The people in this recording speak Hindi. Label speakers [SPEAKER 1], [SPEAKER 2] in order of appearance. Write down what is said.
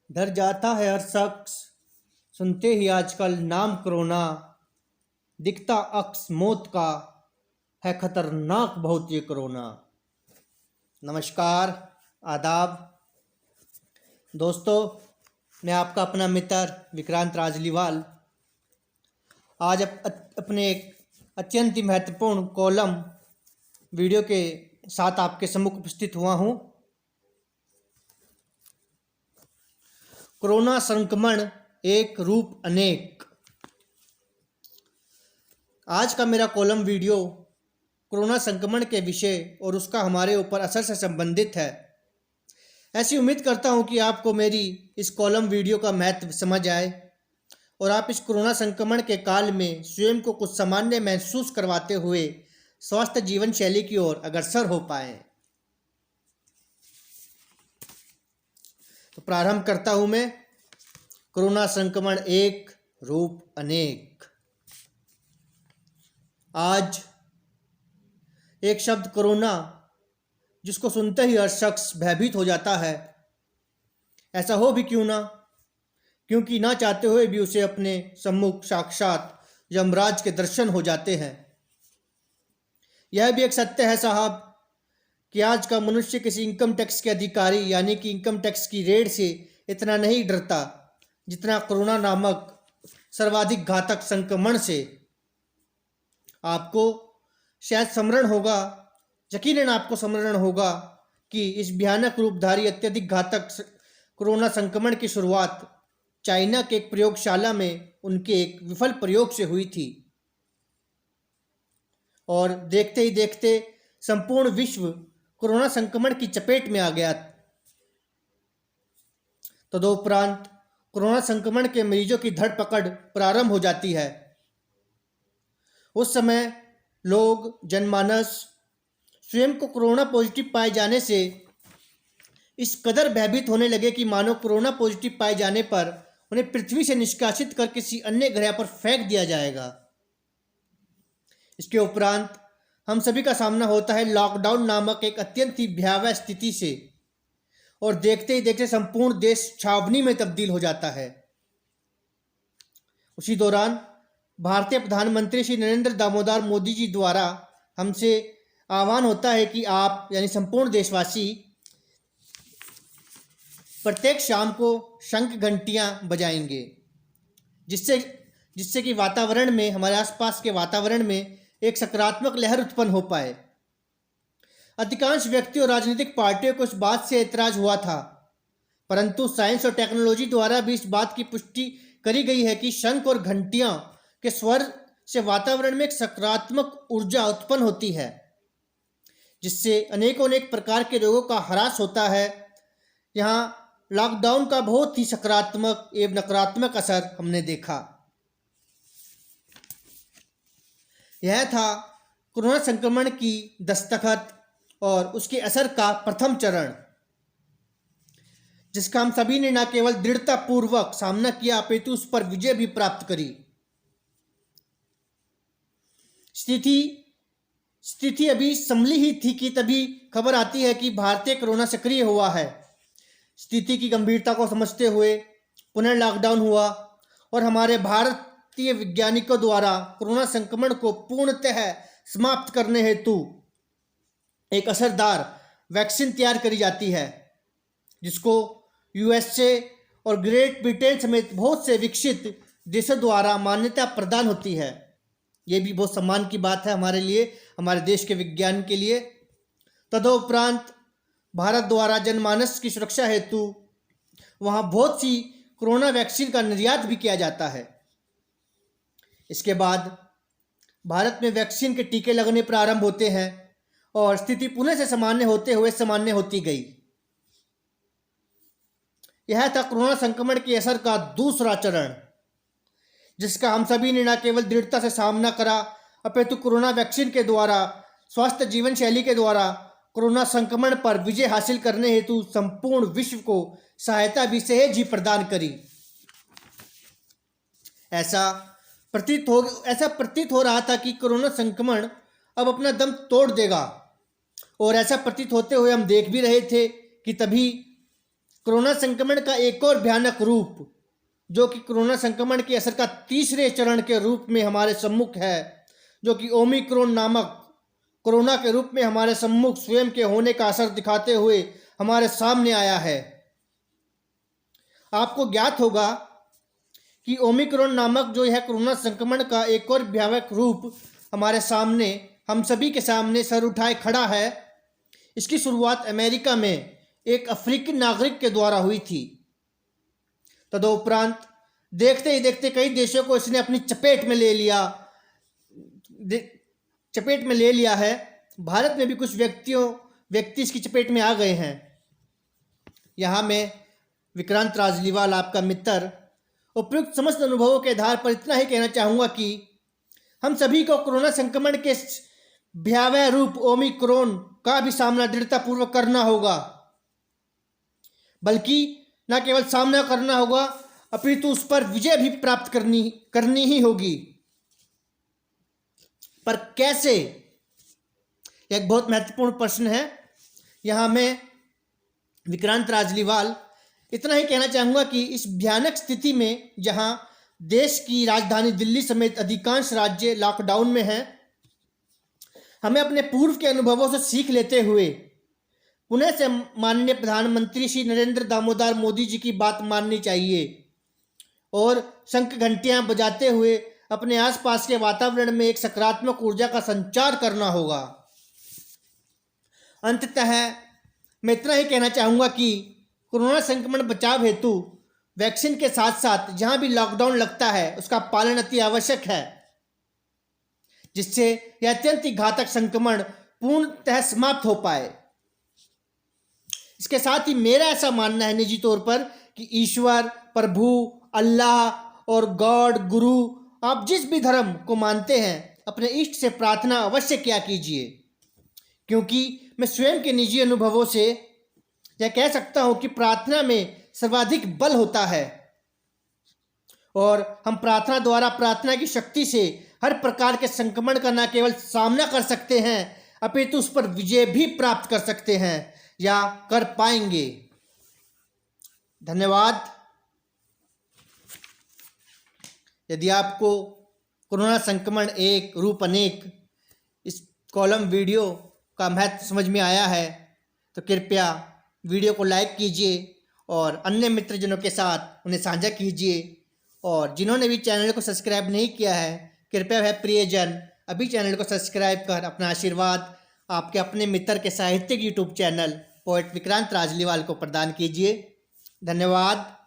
[SPEAKER 1] डर जाता है हर शख्स सुनते ही आजकल नाम कोरोना। दिखता अक्स मौत का है खतरनाक बहुत ये कोरोना। नमस्कार, आदाब दोस्तों, मैं आपका अपना मित्र विक्रांत राजलीवाल आज अपने एक अत्यंत ही महत्वपूर्ण कॉलम वीडियो के साथ आपके सम्मुख उपस्थित हुआ हूँ। कोरोना संक्रमण एक रूप अनेक। आज का मेरा कॉलम वीडियो कोरोना संक्रमण के विषय और उसका हमारे ऊपर असर से संबंधित है। ऐसी उम्मीद करता हूं कि आपको मेरी इस कॉलम वीडियो का महत्व समझ आए और आप इस कोरोना संक्रमण के काल में स्वयं को कुछ सामान्य महसूस करवाते हुए स्वस्थ जीवन शैली की ओर अग्रसर हो पाए। तो प्रारंभ करता हूं मैं। कोरोना संक्रमण एक रूप अनेक। आज एक शब्द कोरोना जिसको सुनते ही हर शख्स भयभीत हो जाता है। ऐसा हो भी क्यों ना, क्योंकि ना चाहते हुए भी उसे अपने सम्मुख साक्षात यमराज के दर्शन हो जाते हैं। यह भी एक सत्य है साहब कि आज का मनुष्य किसी इनकम टैक्स के अधिकारी यानी कि इनकम टैक्स की रेड से इतना नहीं डरता जितना कोरोना नामक सर्वाधिक घातक संक्रमण से। आपको शायद स्मरण होगा, यकीनन आपको स्मरण होगा कि इस भयानक रूपधारी अत्यधिक घातक कोरोना संक्रमण की शुरुआत चाइना के एक प्रयोगशाला में उनके एक विफल प्रयोग से हुई थी और देखते ही देखते संपूर्ण विश्व कोरोना संक्रमण की चपेट में आ गया। तदुपरांत कोरोना संक्रमण के मरीजों की धरपकड़ प्रारंभ हो जाती है। उस समय लोग, जनमानस स्वयं को कोरोना पॉजिटिव पाए जाने से इस कदर भयभीत होने लगे कि मानो कोरोना पॉजिटिव पाए जाने पर उन्हें पृथ्वी से निष्कासित कर किसी अन्य ग्रह पर फेंक दिया जाएगा। इसके उपरांत हम सभी का सामना होता है लॉकडाउन नामक एक अत्यंत ही भयावह स्थिति से और देखते ही देखते संपूर्ण देश छावनी में तब्दील हो जाता है। उसी दौरान भारतीय प्रधानमंत्री श्री नरेंद्र दामोदर मोदी जी द्वारा हमसे आह्वान होता है कि आप यानी संपूर्ण देशवासी प्रत्येक शाम को शंख घंटियां बजाएंगे, जिससे कि वातावरण में, हमारे आसपास के वातावरण में एक सकारात्मक लहर उत्पन्न हो पाए। अधिकांश व्यक्ति और राजनीतिक पार्टियों को इस बात से ऐतराज हुआ था, परंतु साइंस और टेक्नोलॉजी द्वारा भी इस बात की पुष्टि करी गई है कि शंख और घंटियां के स्वर से वातावरण में एक सकारात्मक ऊर्जा उत्पन्न होती है, जिससे अनेकों अनेक प्रकार के रोगों का ह्रास होता है। यहाँ लॉकडाउन का बहुत ही सकारात्मक एवं नकारात्मक असर हमने देखा। यह था कोरोना संक्रमण की दस्तखत और उसके असर का प्रथम चरण, जिसका हम सभी ने न केवल दृढ़तापूर्वक सामना किया अपितु उस पर विजय भी प्राप्त करी। स्थिति अभी संभली ही थी कि तभी खबर आती है कि भारतीय कोरोना सक्रिय हुआ है। स्थिति की गंभीरता को समझते हुए पुनः लॉकडाउन हुआ और हमारे भारतीय वैज्ञानिकों द्वारा कोरोना संक्रमण को पूर्णतः समाप्त करने हेतु एक असरदार वैक्सीन तैयार करी जाती है, जिसको यूएसए और ग्रेट ब्रिटेन समेत बहुत से विकसित देशों द्वारा मान्यता प्रदान होती है। ये भी बहुत सम्मान की बात है हमारे लिए, हमारे देश के विज्ञान के लिए। तदुपरांत भारत द्वारा जनमानस की सुरक्षा हेतु वहाँ बहुत सी कोरोना वैक्सीन का निर्यात भी किया जाता है। इसके बाद भारत में वैक्सीन के टीके लगने प्रारंभ होते हैं और स्थिति पुनः से सामान्य होते हुए सामान्य होती गई। यह था कोरोना संक्रमण के असर का दूसरा चरण, जिसका हम सभी ने न केवल दृढ़ता से सामना करा अपितु कोरोना वैक्सीन के द्वारा, स्वस्थ जीवन शैली के द्वारा कोरोना संक्रमण पर विजय हासिल करने हेतु संपूर्ण विश्व को सहायता भी सहज ही प्रदान करी। ऐसा प्रतीत हो रहा था कि कोरोना संक्रमण अब अपना दम तोड़ देगा और ऐसा प्रतीत होते हुए हम देख भी रहे थे कि तभी कोरोना संक्रमण का एक और भयानक रूप, जो कि कोरोना संक्रमण के असर का तीसरे चरण के रूप में हमारे सम्मुख है, जो कि ओमिक्रॉन नामक कोरोना के रूप में हमारे सम्मुख स्वयं के होने का असर दिखाते हुए हमारे सामने आया है। आपको ज्ञात होगा कि ओमिक्रॉन नामक जो यह कोरोना संक्रमण का एक और भयावह रूप हमारे सामने, हम सभी के सामने सर उठाए खड़ा है। इसकी शुरुआत अमेरिका में एक अफ्रीकी नागरिक के द्वारा हुई थी। तदुपरांत देखते ही देखते कई देशों को इसने अपनी चपेट में ले लिया है। भारत में भी कुछ व्यक्ति इसकी चपेट में आ गए हैं। यहाँ मैं विक्रांत राजलीवाल, आपका मित्र, उपयुक्त समस्त अनुभवों के आधार पर इतना ही कहना चाहूँगा कि हम सभी को कोरोना संक्रमण के भयावह रूप ओमिक्रॉन का भी सामना दृढ़तापूर्वक करना होगा। बल्कि न केवल सामना करना होगा, अपितु उस पर विजय भी प्राप्त करनी ही होगी। पर कैसे? यह एक बहुत महत्वपूर्ण प्रश्न है। यहाँ मैं विक्रांत राजलीवाल इतना ही कहना चाहूँगा कि इस भयानक स्थिति में, जहाँ देश की राजधानी दिल्ली समेत अधिकांश राज्य लॉकडाउन में हैं, हमें अपने पूर्व के अनुभवों से सीख लेते हुए पुनः से माननीय प्रधानमंत्री श्री नरेंद्र दामोदर मोदी जी की बात माननी चाहिए और शंख घंटियां बजाते हुए अपने आसपास के वातावरण में एक सकारात्मक ऊर्जा का संचार करना होगा। अंततः मैं इतना ही कहना चाहूँगा कि कोरोना संक्रमण बचाव हेतु वैक्सीन के साथ साथ जहाँ भी लॉकडाउन लगता है उसका पालन अति आवश्यक है, जिससे यह अत्यंत ही घातक संक्रमण पूर्णतः समाप्त हो पाए। इसके साथ ही मेरा ऐसा मानना है निजी तौर पर कि ईश्वर, प्रभु, अल्लाह और गॉड, गुरु, आप जिस भी धर्म को मानते हैं, अपने इष्ट से प्रार्थना अवश्य किया कीजिए, क्योंकि मैं स्वयं के निजी अनुभवों से यह कह सकता हूँ कि प्रार्थना में सर्वाधिक बल होता है और हम प्रार्थना द्वारा, प्रार्थना की शक्ति से हर प्रकार के संक्रमण का न केवल सामना कर सकते हैं, अपितु उस पर विजय भी प्राप्त कर सकते हैं या कर पाएंगे। धन्यवाद। यदि आपको कोरोना संक्रमण एक रूप अनेक इस कॉलम वीडियो का महत्व समझ में आया है तो कृपया वीडियो को लाइक कीजिए और अन्य मित्रजनों के साथ उन्हें साझा कीजिए। और जिन्होंने भी चैनल को सब्सक्राइब नहीं किया है, कृपया वह प्रियजन अभी चैनल को सब्सक्राइब कर अपना आशीर्वाद आपके अपने मित्र के साहित्यिक YouTube channel poet Vikrant Rajliwal को प्रदान कीजिए। धन्यवाद।